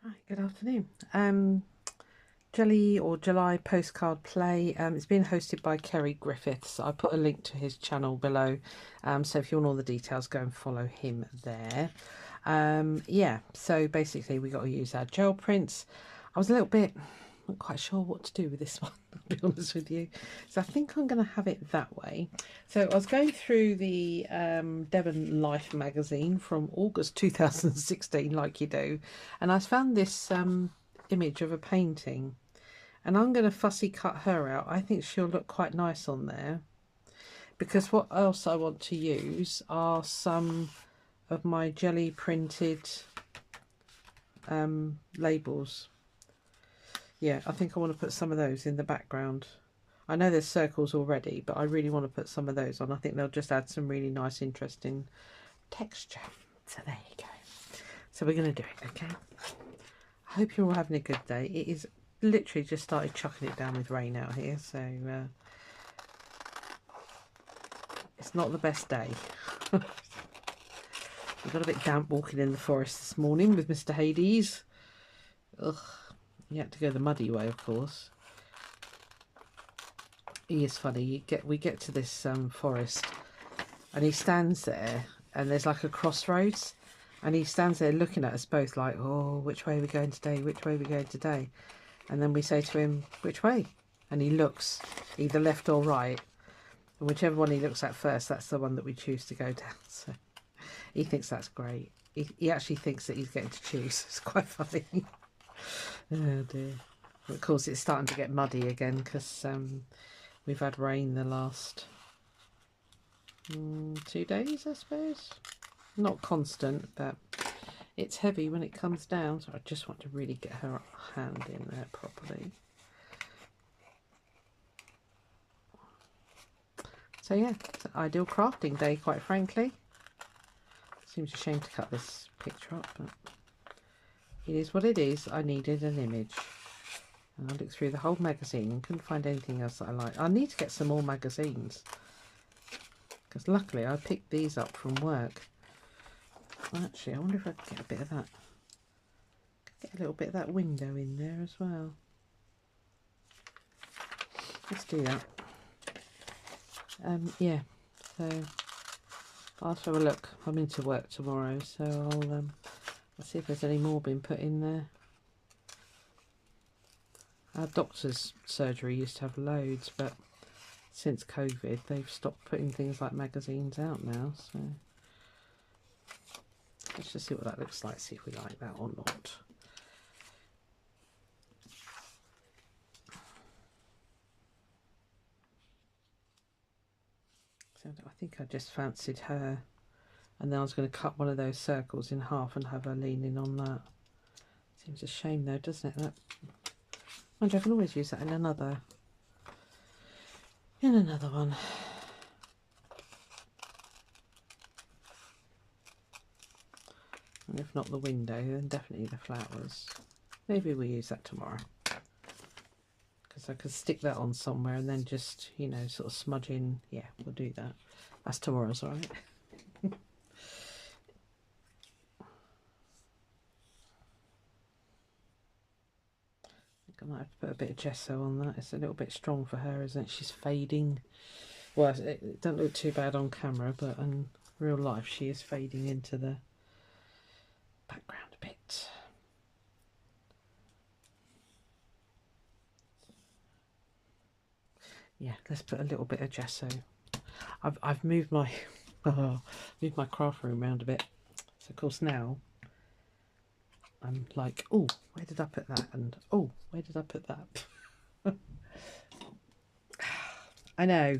Hi, good afternoon. Jelly or July postcard play. It's being hosted by Ceri Griffiths. I put a link to his channel below. So if you want all the details, go and follow him there. Yeah, so basically we got to use our gel prints. I was a little bit not quite sure what to do with this one, I'll be honest with you. So I think I'm going to have it that way. So I was going through the Devon Life magazine from August 2016, like you do, and I found this image of a painting, and I'm going to fussy cut her out. I think she'll look quite nice on there, because what else I want to use are some of my jelly printed labels. Yeah, I think I want to put some of those in the background. I know there's circles already, but I really want to put some of those on. I think they'll just add some really nice, interesting texture. So there you go. So we're going to do it, okay? I hope you're all having a good day. It is literally just started chucking it down with rain out here, so it's not the best day. We got a bit damp walking in the forest this morning with Mr. Hades. Ugh. You had to go the muddy way, of course. He is funny. We get to this forest, and he stands there, and there's like a crossroads, and he stands there looking at us both like, oh, which way are we going today? Which way are we going today? And then we say to him, which way? And he looks either left or right, and whichever one he looks at first, that's the one that we choose to go down. So he thinks that's great. He actually thinks that he's getting to choose. It's quite funny. Oh dear. Of course, it's starting to get muddy again because we've had rain the last 2 days, I suppose. Not constant, but it's heavy when it comes down. So I just want to really get her hand in there properly. So yeah, it's an ideal crafting day, quite frankly. Seems a shame to cut this picture up, but it is what it is. I needed an image. And I looked through the whole magazine and couldn't find anything else that I like. I need to get some more magazines, because luckily I picked these up from work. Actually, I wonder if I could get a bit of that. Get a little bit of that window in there as well. Let's do that. Yeah, so I'll have a look. I'm into work tomorrow, so I'll see if there's any more been put in there. Our doctor's surgery used to have loads, but since COVID they've stopped putting things like magazines out now, so let's just see what that looks like, see if we like that or not. So I think I just fancied her, and then I was going to cut one of those circles in half and have her leaning on that. Seems a shame though, doesn't it? That, mind you, I can always use that in another one. And if not the window, then definitely the flowers. Maybe we'll use that tomorrow, because I could stick that on somewhere and then just, you know, sort of smudge in. Yeah, we'll do that. That's tomorrow's, all right. I might have to put a bit of gesso on that. It's a little bit strong for her, isn't it? She's fading. Well, it doesn't look too bad on camera, but in real life she is fading into the background a bit. Yeah, let's put a little bit of gesso. I've moved my moved my craft room around a bit. So of course now I'm like, oh, where did I put that? And oh, where did I put that? I know.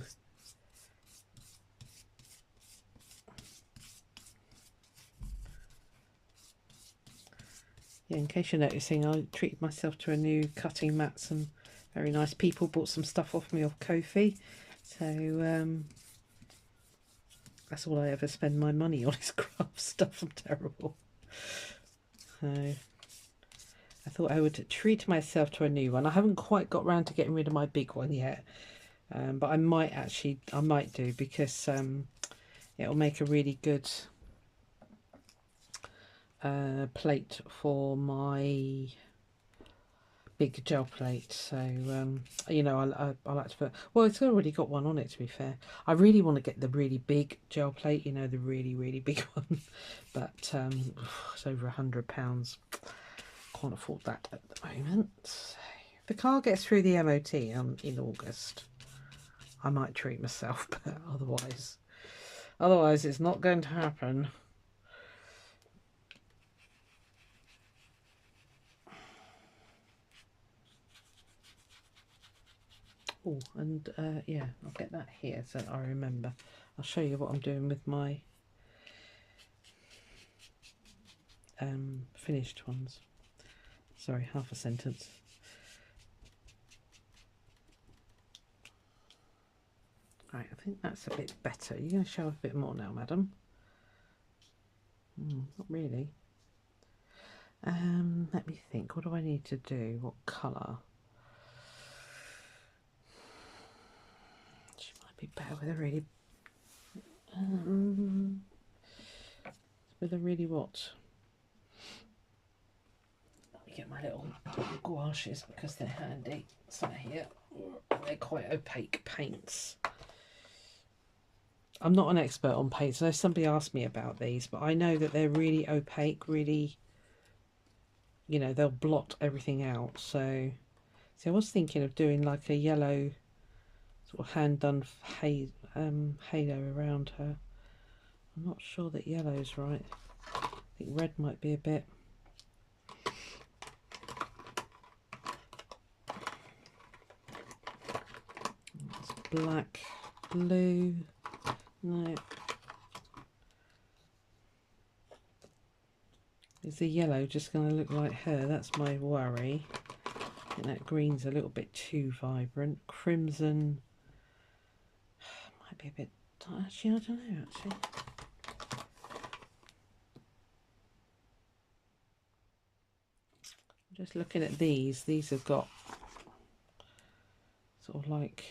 Yeah, in case you're noticing, I treated myself to a new cutting mat. Some very nice people bought some stuff off me off Ko-fi. So that's all I ever spend my money on is craft stuff. I'm terrible. So I thought I would treat myself to a new one. I haven't quite got round to getting rid of my big one yet. But I might do, because it'll make a really good plate for my big gel plate. So you know, I like to put, well, it's already got one on it, to be fair. I really want to get the really big gel plate, you know, the really big one, but it's over £100. Can't afford that at the moment. So, if the car gets through the MOT in August, I might treat myself, but otherwise it's not going to happen. Oh, and yeah, I'll get that here so I remember. I'll show you what I'm doing with my finished ones. Sorry, half a sentence. Right, I think that's a bit better. You're going to show a bit more now, madam? Not really. Let me think. What do I need to do? What colour? She might be better with a really... with a really what? Let me get my little gouaches because they're handy. So here, they're quite opaque paints. I'm not an expert on paints. I know somebody asked me about these, but I know that they're really opaque, really, you know, they'll blot everything out. So I was thinking of doing like a yellow sort of hand-done halo around her. I'm not sure that yellow's right. I think red might be a bit... It's black, blue... No. Is the yellow just going to look like her? That's my worry. I think that green's a little bit too vibrant. Crimson might be a bit... Actually, I don't know, actually. Just looking at these have got sort of like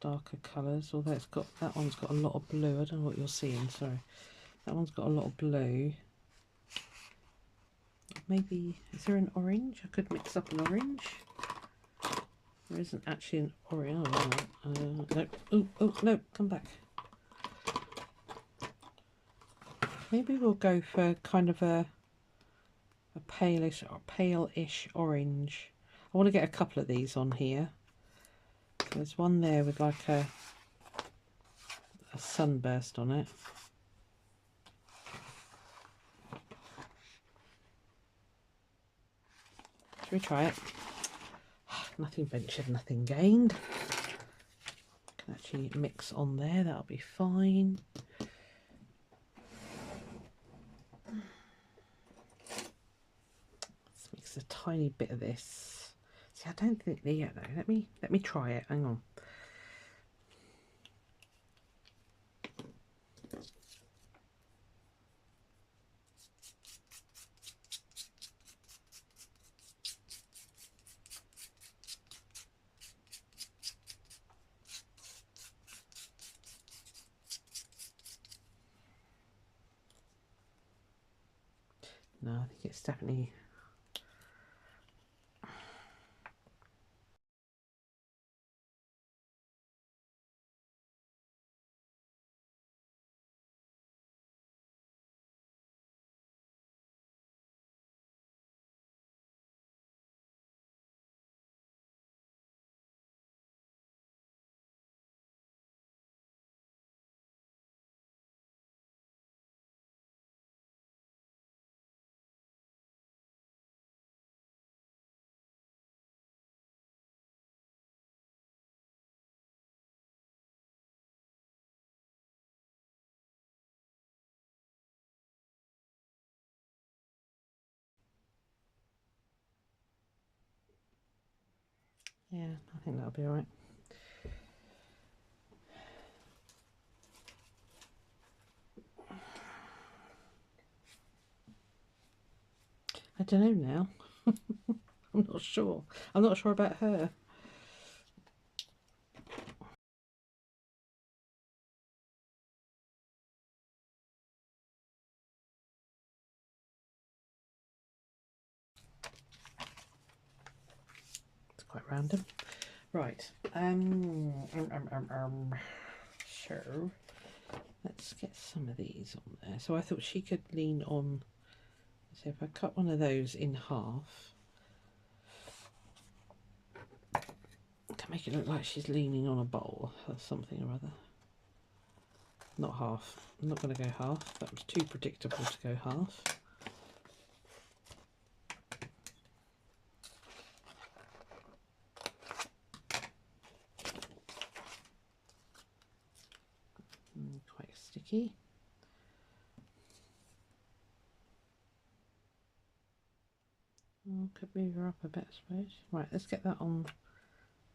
darker colours, although it's got, that one's got a lot of blue. I don't know what you're seeing, sorry. That one's got a lot of blue. Maybe, is there an orange? I could mix up an orange. There isn't actually an orange. Oh, no. Oh, no, come back. Maybe we'll go for kind of a palish or pale-ish orange. I want to get a couple of these on here. So there's one there with like a sunburst on it. Should we try it? Nothing ventured, nothing gained. Can actually mix on there, that'll be fine. Let's mix a tiny bit of this. See, I don't think the yellow. Let me try it. Hang on. No, I think it's definitely... Yeah, I think that'll be all right. I don't know now. I'm not sure. I'm not sure about her. random. Right. So let's get some of these on there. So I thought she could lean on. So if I cut one of those in half, to make it look like she's leaning on a bowl or something or other. Not half. I'm not going to go half. That was too predictable to go half. Quite sticky. Could move her up a bit, I suppose. Right, let's get that on.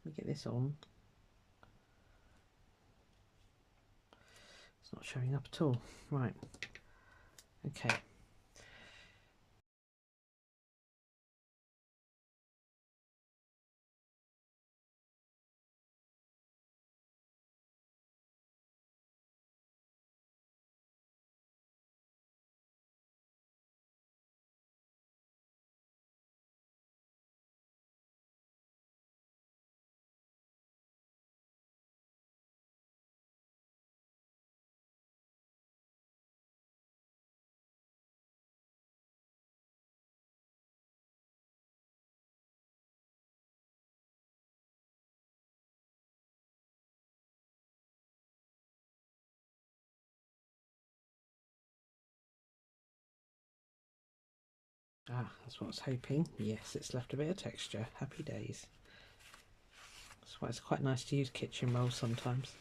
Let me get this on. It's not showing up at all. Right. Okay. Ah, that's what I was hoping. Yes, it's left a bit of texture. Happy days. That's why it's quite nice to use kitchen roll sometimes.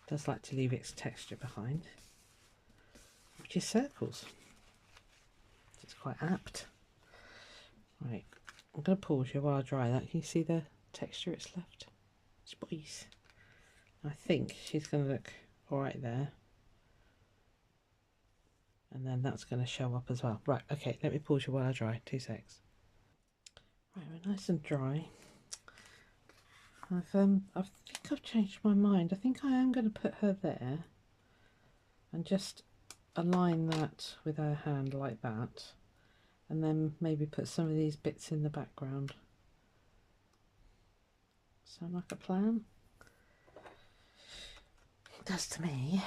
It does like to leave its texture behind, which is circles. It's quite apt. Right, I'm going to pause you while I dry that. Can you see the texture it's left? Spice. I think she's going to look alright there. And then that's going to show up as well. Right, okay, let me pause you while I dry. 2 secs. Right, we're nice and dry. I think I've changed my mind. I think I am going to put her there and just align that with her hand like that, and then maybe put some of these bits in the background. Sound like a plan? It does to me.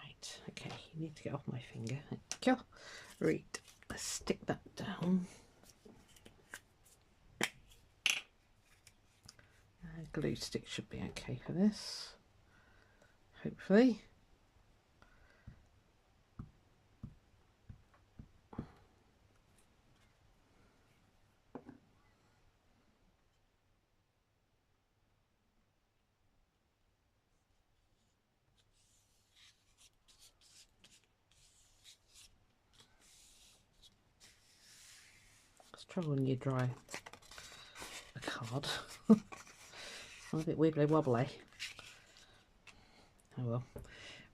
Right, okay, you need to get off my finger. Thank you. Right, let's stick that down. Glue stick should be okay for this, hopefully. It's trouble when you dry a card. I'm a bit wibbly wobbly. Oh well,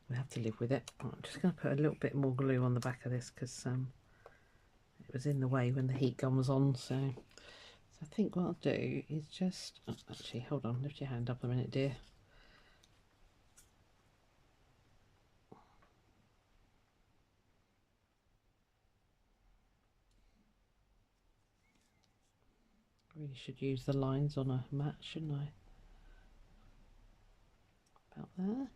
we have to live with it. I'm just going to put a little bit more glue on the back of this because it was in the way when the heat gun was on. So I think what I'll do is just actually hold on, lift your hand up a minute, dear. Really should use the lines on a mat, shouldn't I? About there.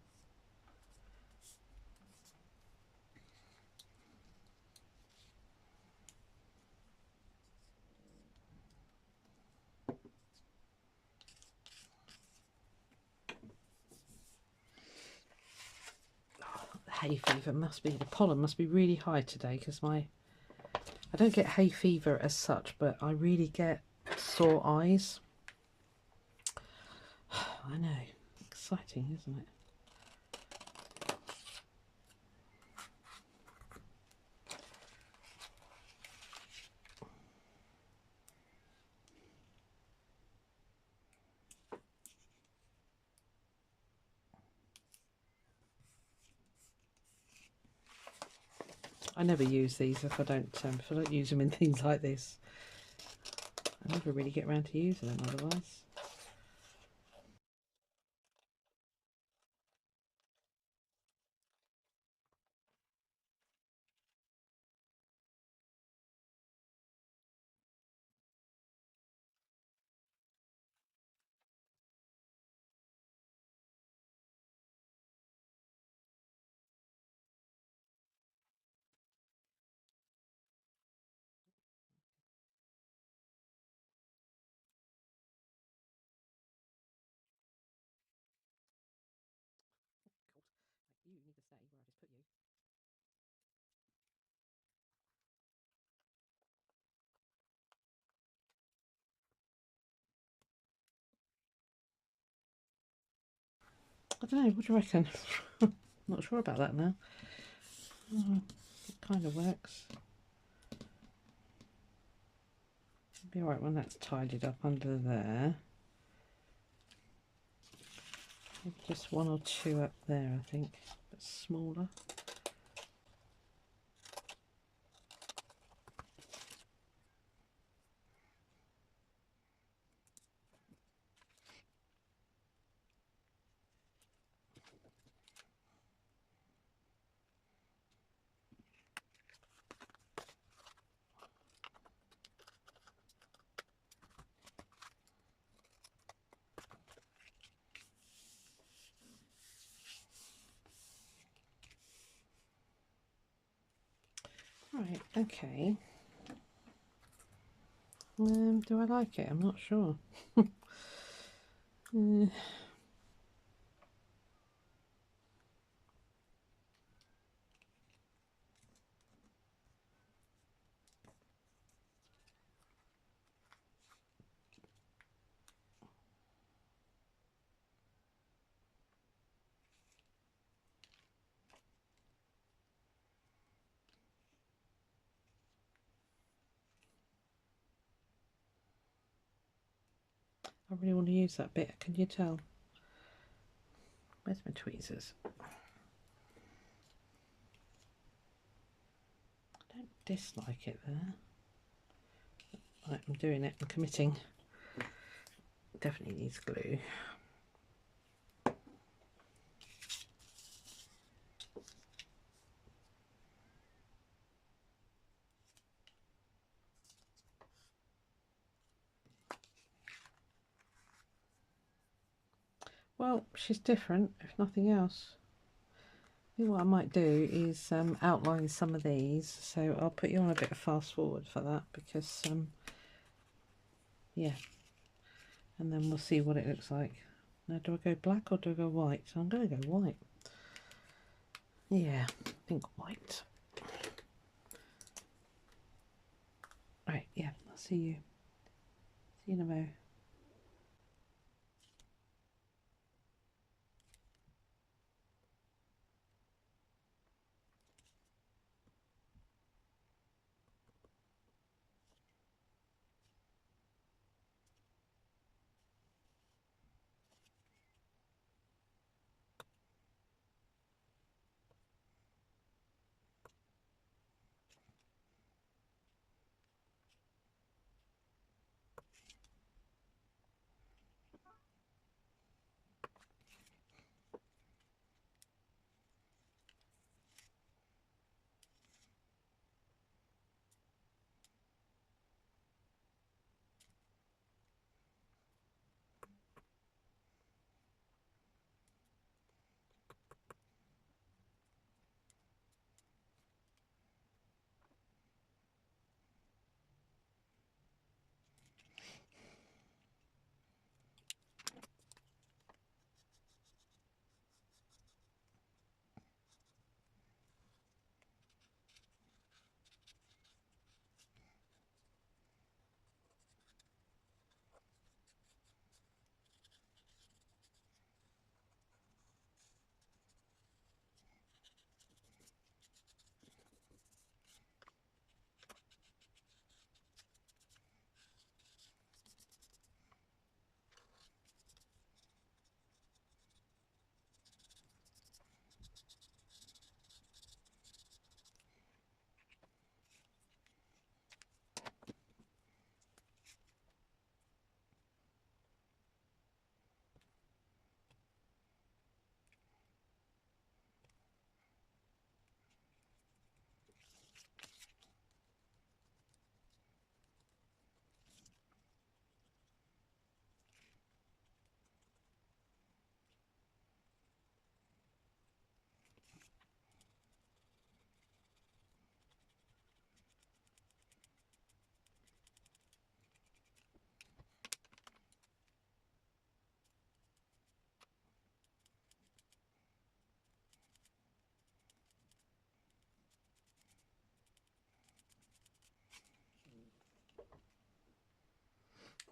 Hay fever must be, the pollen must be really high today because I don't get hay fever as such, but I really get sore eyes. I know, exciting, isn't it? I never use these if I don't use them in things like this. I never really get around to using them otherwise. I don't know, what do you reckon? Not sure about that now. Oh, it kind of works. It'll be alright when that's tidied up under there. Maybe just one or two up there, I think, but smaller. Right, okay. Do I like it? I'm not sure. I really want to use that bit, can you tell? Where's my tweezers? I don't dislike it there. Right, I'm doing it, I'm committing. Definitely needs glue. Well, she's different, if nothing else. I think what I might do is outline some of these, so I'll put you on a bit of fast forward for that, because yeah, and then we'll see what it looks like. Now, do I go black or do I go white? So I'm going to go white. Yeah, I think white. Right, yeah, I'll see you. See you in a mo.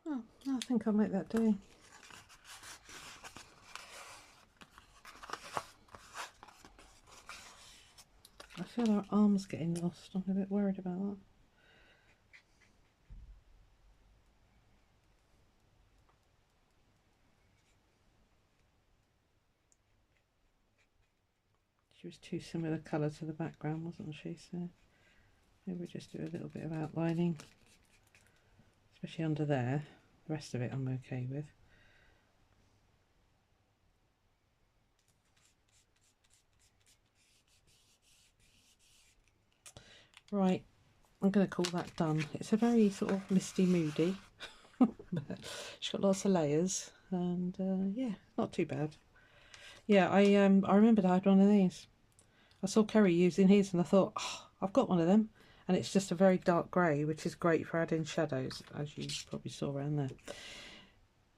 Oh, I think I'll make that do. feel our arms getting lost. I'm a bit worried about that. She was too similar colour to the background, wasn't she? So maybe we'll just do a little bit of outlining, especially under there. The rest of it I'm okay with. Right, I'm going to call that done. It's a very sort of misty, moody, but she's got lots of layers, and yeah, not too bad. Yeah, I remembered I had one of these. I saw Ceri using his, and I thought, oh, I've got one of them, and it's just a very dark grey, which is great for adding shadows, as you probably saw around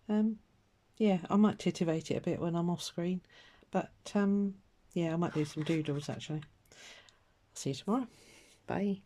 there. Yeah, I might titivate it a bit when I'm off screen, but yeah, I might do some doodles actually. See you tomorrow. Bye.